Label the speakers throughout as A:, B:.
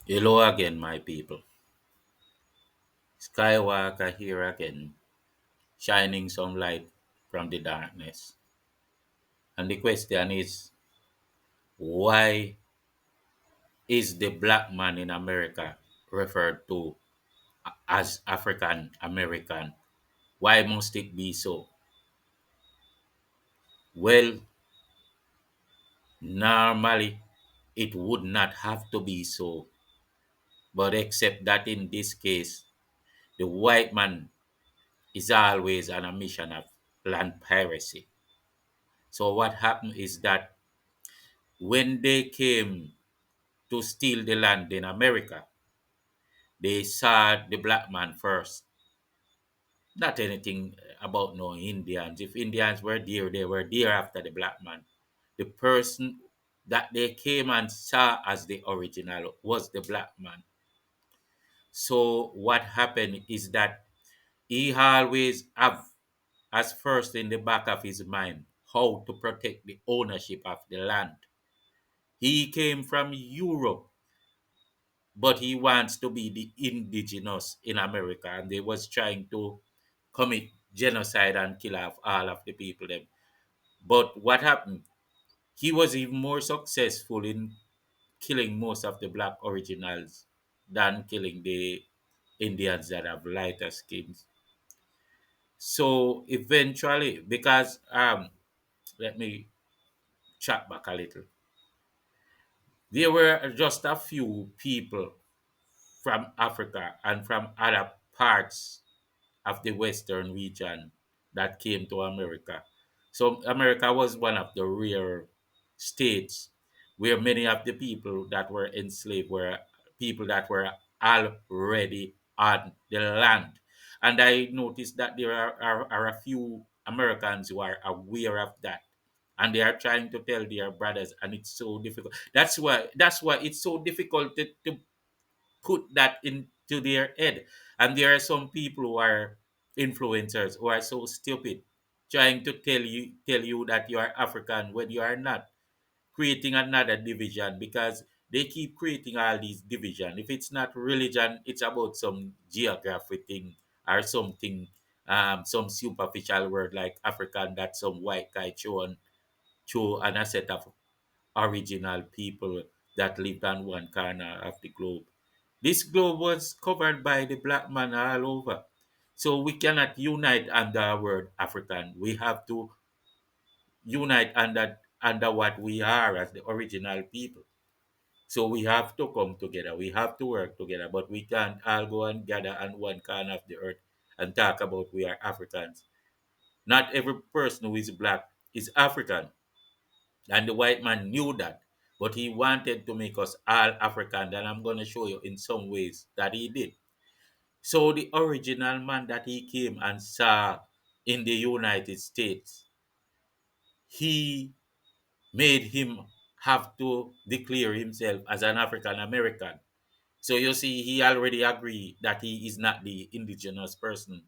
A: Hello again, my people. Skywalker here again, shining some light from the darkness. And the question is, why is the black man in America referred to as African American? Why must it be so? Well, normally it would not have to be so, but except that in this case, the white man is always on a mission of land piracy. So what happened is that when they came to steal the land in America, they saw the black man first. Not anything about no Indians. If Indians were there, they were there after the black man. The person that they came and saw as the original was the black man. So what happened is that he always have as first in the back of his mind how to protect the ownership of the land. He came from Europe, but he wants to be the indigenous in America, and they was trying to commit genocide and kill off all of the people them. But what happened? He was even more successful in killing most of the black originals than killing the Indians that have lighter skins. So eventually, because let me track back a little. There were just a few people from Africa and from other parts of the Western region that came to America. So America was one of the rare states where many of the people that were enslaved were people that were already on the land. And I noticed that there are a few Americans who are aware of that. And they are trying to tell their brothers, and it's so difficult. That's why it's so difficult to put that into their head. And there are some people who are influencers who are so stupid, trying to tell you that you are African when you are not, creating another division because they keep creating all these division. If it's not religion, it's about some geography thing or something, some superficial word like African that some white guy throw on a set of original people that lived on one corner of the globe. This globe was covered by the black man all over. So we cannot unite under the word African. We have to unite under what we are as the original people. So we have to come together. We have to work together, but we can't all go and gather on one corner of the earth and talk about we are Africans. Not every person who is black is African. And the white man knew that, but he wanted to make us all African. And I'm going to show you in some ways that he did. So the original man that he came and saw in the United States, he made him have to declare himself as an African American. So you see, he already agreed that he is not the indigenous person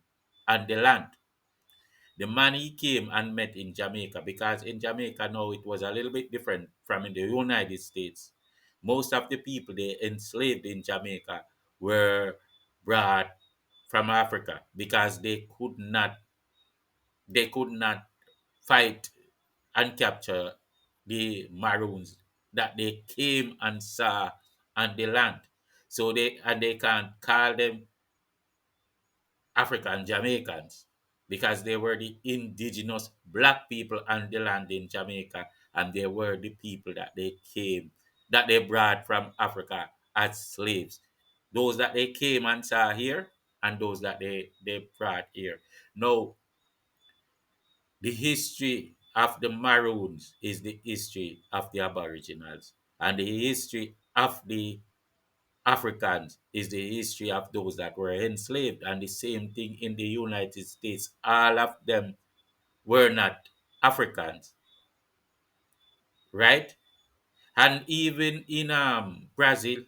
A: on the land. The man he came and met in Jamaica, because in Jamaica now it was a little bit different from in the United States. Most of the people they enslaved in Jamaica were brought from Africa because they could not fight and capture the Maroons that they came and saw on the land. So they can't call them African Jamaicans because they were the indigenous black people on the land in Jamaica, and they were the people that they brought from Africa as slaves. Those that they came and saw here and those that they brought here. Now, the history of the Maroons is the history of the Aboriginals, and the history of the Africans is the history of those that were enslaved, and the same thing in the United States. All of them were not Africans, right? And even in Brazil,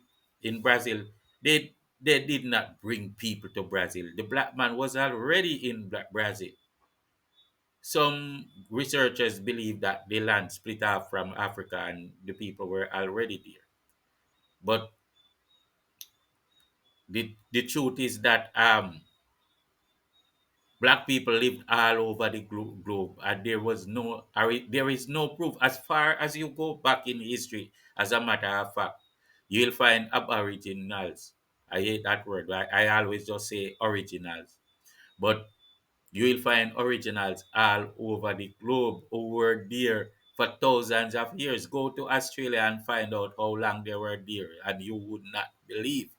A: they did not bring people to Brazil. The black man was already in Brazil. Some researchers believe that the land split off from Africa and the people were already there. But The truth is that black people lived all over the globe, and there is no proof as far as you go back in history. As a matter of fact, you'll find aboriginals. I hate that word. I always just say originals, but you will find originals all over the globe who were there for thousands of years. Go to Australia and find out how long they were there, and you would not believe.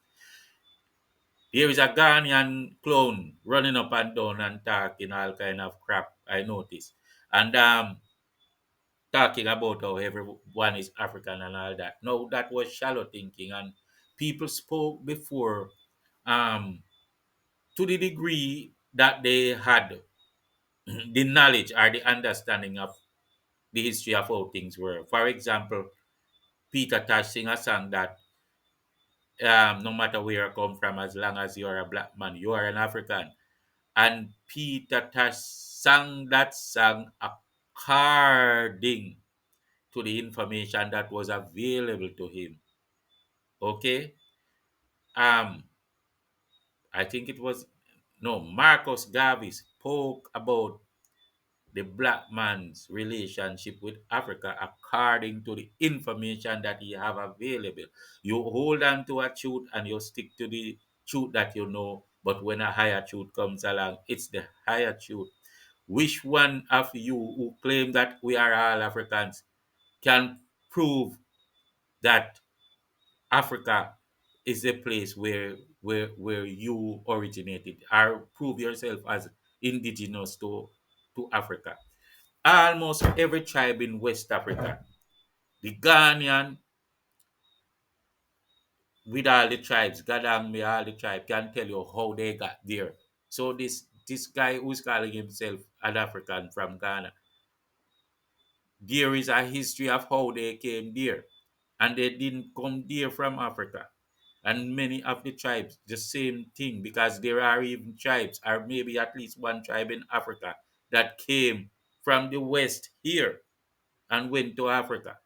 A: Here is a Ghanaian clown running up and down and talking all kind of crap, I noticed. And talking about how everyone is African and all that. No, that was shallow thinking. And people spoke before um, to the degree that they had the knowledge or the understanding of the history of how things were. For example, Peter Tosh sing a song that no matter where you come from, as long as you are a black man, you are an African. And Peter Tosh sang that song according to the information that was available to him. Okay? Um, I think it was no Marcus Garvey spoke about the black man's relationship with Africa according to the information that he have available. You hold on to a truth and you stick to the truth that you know, but when a higher truth comes along, it's the higher truth. Which one of you who claim that we are all Africans can prove that Africa is the place where you originated, or prove yourself as indigenous to Africa? Almost every tribe in West Africa, the Ghanaian with all the tribes, Gadang with all the tribe, can tell you how they got there. So this guy who's calling himself an African from Ghana, there is a history of how they came there. And they didn't come there from Africa. And many of the tribes, the same thing, because there are even tribes, or maybe at least one tribe in Africa, that came from the West here and went to Africa.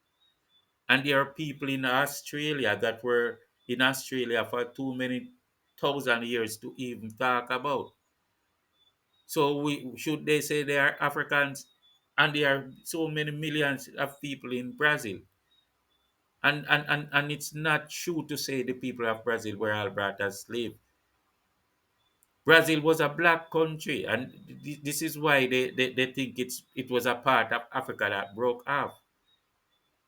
A: And there are people in Australia that were in Australia for too many thousand years to even talk about. So we should they say they are Africans, and there are so many millions of people in Brazil. And it's not true to say the people of Brazil were all brought as slaves. Brazil was a black country, and this is why they think it was a part of Africa that broke off.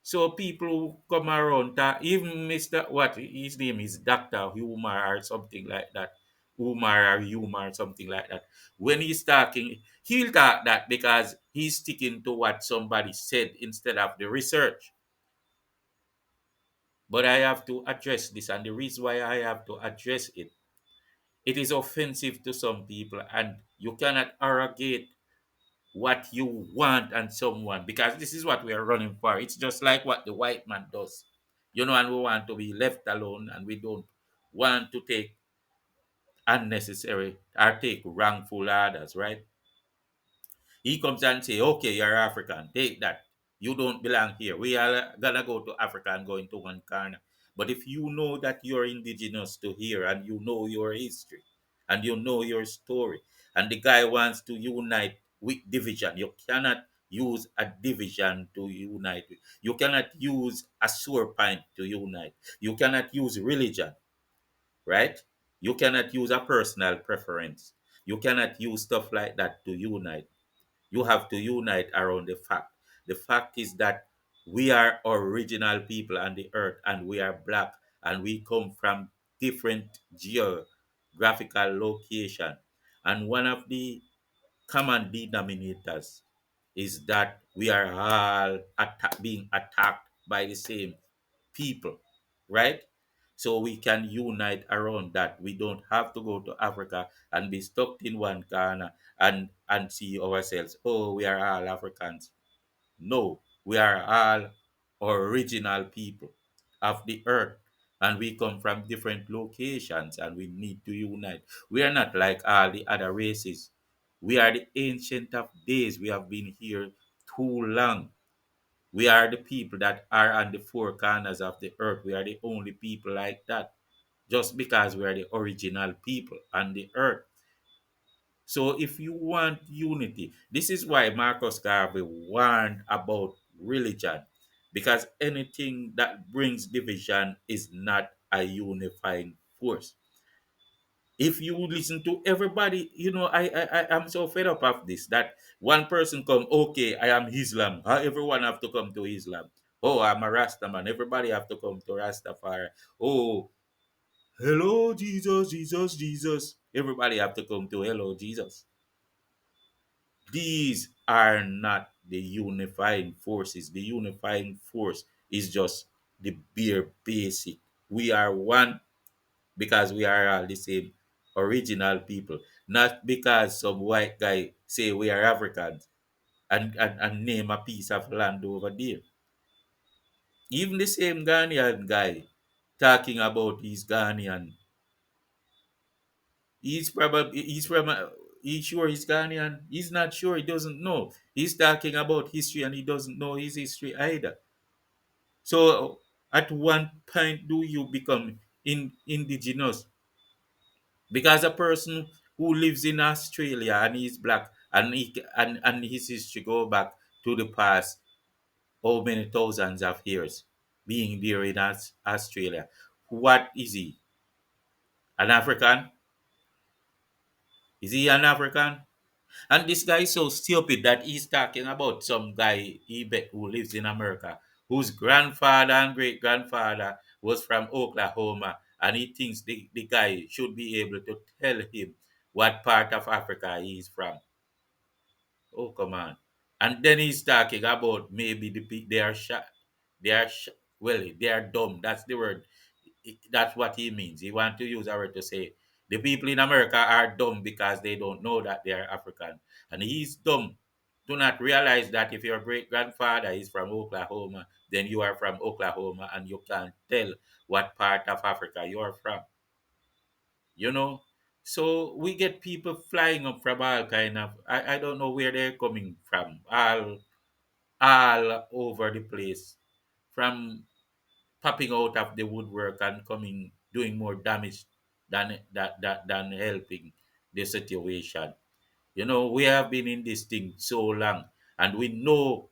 A: So people who come around, even Mr. What his name is, Dr. Humor or something like that. Humor or Humor or something like that. When he's talking, he'll talk that because he's sticking to what somebody said instead of the research. But I have to address this, and the reason why I have to address it, it is offensive to some people, and you cannot arrogate what you want and someone, because this is what we are running for. It's just like what the white man does, and we want to be left alone, and we don't want to take unnecessary or take wrongful orders, right? He comes and say, okay, you're African, take that. You don't belong here. We are gonna go to Africa and go into one corner. But if you know that you're indigenous to here, and you know your history and you know your story, and the guy wants to unite with division, you cannot use a division to unite with. You cannot use a sore point to unite. You cannot use religion, right? You cannot use a personal preference. You cannot use stuff like that to unite. You have to unite around the fact. The fact is that we are original people on the earth, and we are black, and we come from different geographical location. And one of the common denominators is that we are all being attacked by the same people, right? So we can unite around that. We don't have to go to Africa and be stuck in one corner and see ourselves, oh, we are all Africans. No, we are all original people of the earth, and we come from different locations, and we need to unite. We are not like all the other races. We are the ancient of days. We have been here too long. We are the people that are on the four corners of the earth. We are the only people like that. just because we are the original people on the earth. So if you want unity, this is why Marcus Garvey warned about religion, because anything that brings division is not a unifying force. If you listen to everybody, I'm so fed up of this that one person come, okay, I am Islam. Everyone have to come to Islam. Oh, I'm a Rasta man. Everybody have to come to Rastafari. Oh, hello Jesus, Jesus, Jesus. Everybody have to come to hello Jesus. These are not the unifying forces. The unifying force is just the bare basic. We are one because we are all the same original people. Not because some white guy say we are Africans and name a piece of land over there. Even the same Ghanaian guy talking about his Ghanaian. He's sure he's Ghanaian. He's not sure, he doesn't know. He's talking about history and he doesn't know his history either. So at one point do you become indigenous? Because a person who lives in Australia and he's black and his history go back to the past how many thousands of years being there in Australia. What is he? An African? Is he an African? And this guy is so stupid that he's talking about some guy he bet who lives in America, whose grandfather and great grandfather was from Oklahoma, and he thinks the guy should be able to tell him what part of Africa he's from. Oh, come on. And then he's talking about maybe they are well, they are dumb. That's the word. That's what he means. He want to use our word to say the people in America are dumb because they don't know that they are African. And he's dumb. Do not realize that if your great grandfather is from Oklahoma, then you are from Oklahoma and you can't tell what part of Africa you are from. You know? So we get people flying up from all kind of I don't know where they're coming from. All over the place. From popping out of the woodwork and coming doing more damage than helping the situation. We have been in this thing so long and we know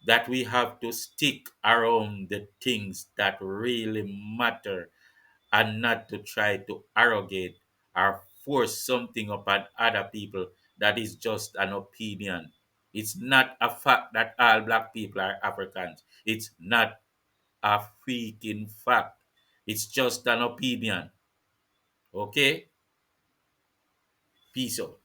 A: that we have to stick around the things that really matter and not to try to arrogate or force something upon other people that is just an opinion. It's not a fact that all black people are Africans. It's not a freaking fact. It's just an opinion. Okay? Peace out.